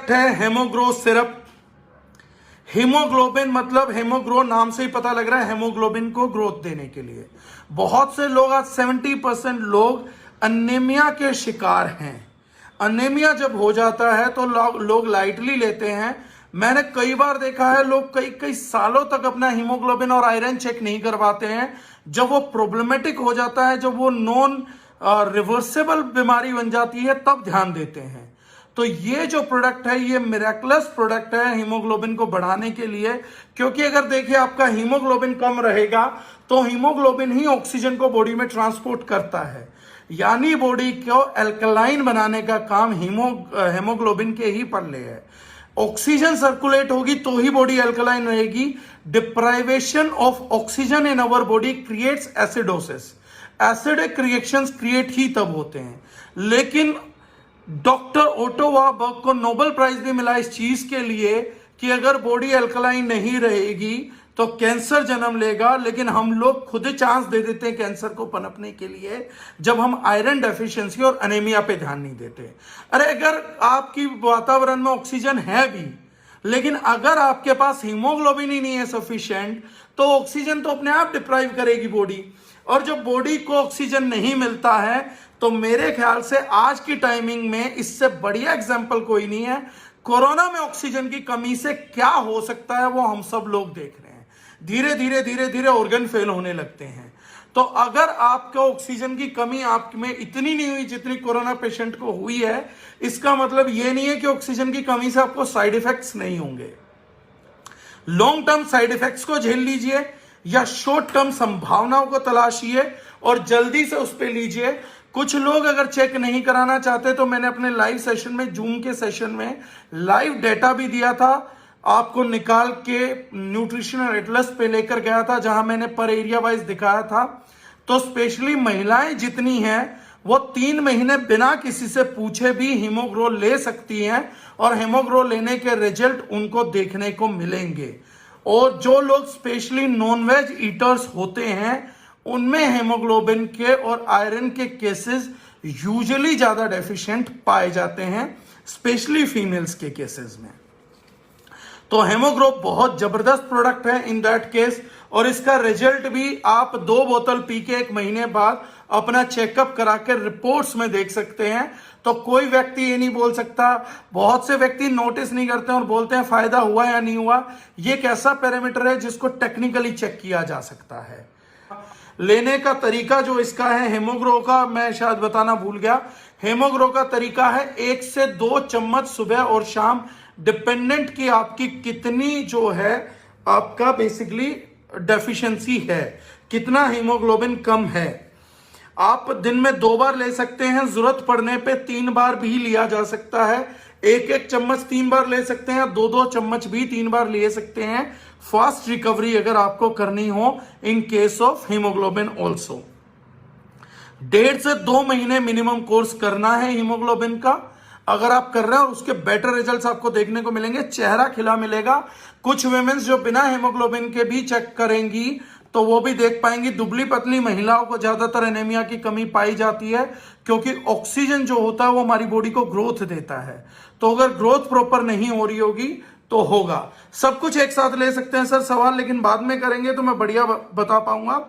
Product है हेमोग्रो syrup. Haemoglobin मतलब हेमोग्रो नाम से ही पता लग रहा है हेमोग्लोबिन को ग्रोथ देने के लिए। बहुत से लोग, आज 70% लोग अनीमिया के शिकार हैं। अनीमिया जब हो जाता है तो लोग लाइटली लेते हैं। मैंने कई बार देखा है लोग कई कई सालों तक अपना हीमोग्लोबिन और आयरन चेक नहीं करवाते हैं। जब वो प्रॉब्लमेटिक हो जाता है, जब वो नॉन रिवर्सेबल बीमारी बन जाती है, तब ध्यान देते हैं। तो ये जो प्रोडक्ट है ये मिरेकलस प्रोडक्ट है हीमोग्लोबिन को बढ़ाने के लिए। क्योंकि अगर देखिए आपका हीमोग्लोबिन कम रहेगा तो हीमोग्लोबिन ही ऑक्सीजन को बॉडी में ट्रांसपोर्ट करता है, यानी बॉडी को एल्कलाइन बनाने का काम हेमोग्लोबिन के ही पल्ले है। ऑक्सीजन सर्कुलेट होगी तो ही बॉडी एल्कलाइन रहेगी। Deprivation of oxygen in our body creates acidosis. Acidic reactions create ही तब होते हैं। लेकिन डॉक्टर ओटो वार्बर्ग को नोबेल प्राइज भी मिला इस चीज के लिए कि अगर बॉडी अल्कलाइन नहीं रहेगी तो कैंसर जन्म लेगा। लेकिन हम लोग खुद चांस दे देते हैं कैंसर को पनपने के लिए जब हम आयरन डेफिशिएंसी और अनीमिया पे ध्यान नहीं देते। अरे अगर आपकी वातावरण में ऑक्सीजन है भी, लेकिन अगर आपके पास हीमोग्लोबिन ही नहीं है सफिशिएंट, तो ऑक्सीजन तो अपने आप डिप्राइव करेगी बॉडी। और जब बॉडी को ऑक्सीजन नहीं मिलता है तो मेरे ख्याल से आज की टाइमिंग में इससे बढ़िया एग्जाम्पल कोई नहीं है। कोरोना में ऑक्सीजन की कमी से क्या हो सकता है वो हम सब लोग देख रहे हैं। धीरे धीरे धीरे धीरे ऑर्गन फेल होने लगते हैं। तो अगर आपको ऑक्सीजन की कमी आप में इतनी नहीं हुई जितनी कोरोना पेशेंट को हुई है, इसका मतलब ये नहीं है कि ऑक्सीजन की कमी से आपको साइड इफेक्ट्स नहीं होंगे। लॉन्ग टर्म साइड इफेक्ट्स को झेल लीजिए या शॉर्ट टर्म संभावनाओं को तलाशिए और जल्दी से उस पर लीजिए। कुछ लोग अगर चेक नहीं कराना चाहते तो मैंने अपने लाइव सेशन में, जूम के सेशन में लाइव डेटा भी दिया था, आपको निकाल के न्यूट्रिशनल एटलस पे लेकर गया था, जहां मैंने पर एरिया वाइज दिखाया था। तो स्पेशली महिलाएं जितनी हैं वो 3 महीने बिना किसी से पूछे भी हीमोग्रो ले सकती हैं और हीमोग्रो लेने के रिजल्ट उनको देखने को मिलेंगे। और जो लोग स्पेशली नॉनवेज ईटर्स होते हैं उनमें हेमोग्लोबिन के और आयरन के केसेस यूजुअली ज्यादा डेफिशिएंट पाए जाते हैं, स्पेशली फीमेल्स के केसेस में। तो हेमोग्रो बहुत जबरदस्त प्रोडक्ट है इन दैट केस। और इसका रिजल्ट भी आप 2 बोतल पी के 1 महीने बाद अपना चेकअप करा के रिपोर्ट्स में देख सकते हैं। तो कोई व्यक्ति ये नहीं बोल सकता, बहुत से व्यक्ति नोटिस नहीं करते और बोलते हैं फायदा हुआ या नहीं हुआ। ये एक ऐसा पैरामीटर है जिसको टेक्निकली चेक किया जा सकता है। लेने का तरीका जो इसका है हेमोग्रो का, मैं शायद बताना भूल गया, हेमोग्रो का तरीका है 1 से 2 चम्मच सुबह और शाम, डिपेंडेंट की आपकी कितनी जो है आपका बेसिकली डेफिशिएंसी है, कितना हीमोग्लोबिन कम है। आप दिन में 2 बार ले सकते हैं, जरूरत पड़ने पे 3 बार भी लिया जा सकता है। 1-1 चम्मच 3 बार ले सकते हैं, 2-2 चम्मच भी 3 बार ले सकते हैं। फास्ट रिकवरी अगर आपको करनी हो in case of haemoglobin also. 1.5 से 2 महीने मिनिमम कोर्स करना है हीमोग्लोबिन का। अगर आप कर रहे हैं और उसके बेटर रिजल्ट्स आपको देखने को मिलेंगे, चेहरा खिला मिलेगा। कुछ वुमेन्स जो बिना हीमोग्लोबिन के भी चेक करेंगी तो वो भी देख पाएंगी दुबली पतली महिलाओं को ज्यादातर एनीमिया की कमी पाई जाती है, क्योंकि ऑक्सीजन जो होता है वो हमारी बॉडी को ग्रोथ देता है। तो अगर ग्रोथ प्रॉपर नहीं हो रही होगी तो होगा। सब कुछ एक साथ ले सकते हैं सर सवाल, लेकिन बाद में करेंगे तो मैं बढ़िया बता पाऊंगा।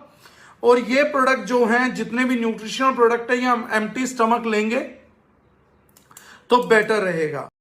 और ये प्रोडक्ट जो हैं, जितने भी न्यूट्रिशनल प्रोडक्ट है, ये हम एम्प्टी स्टमक लेंगे तो बेटर रहेगा।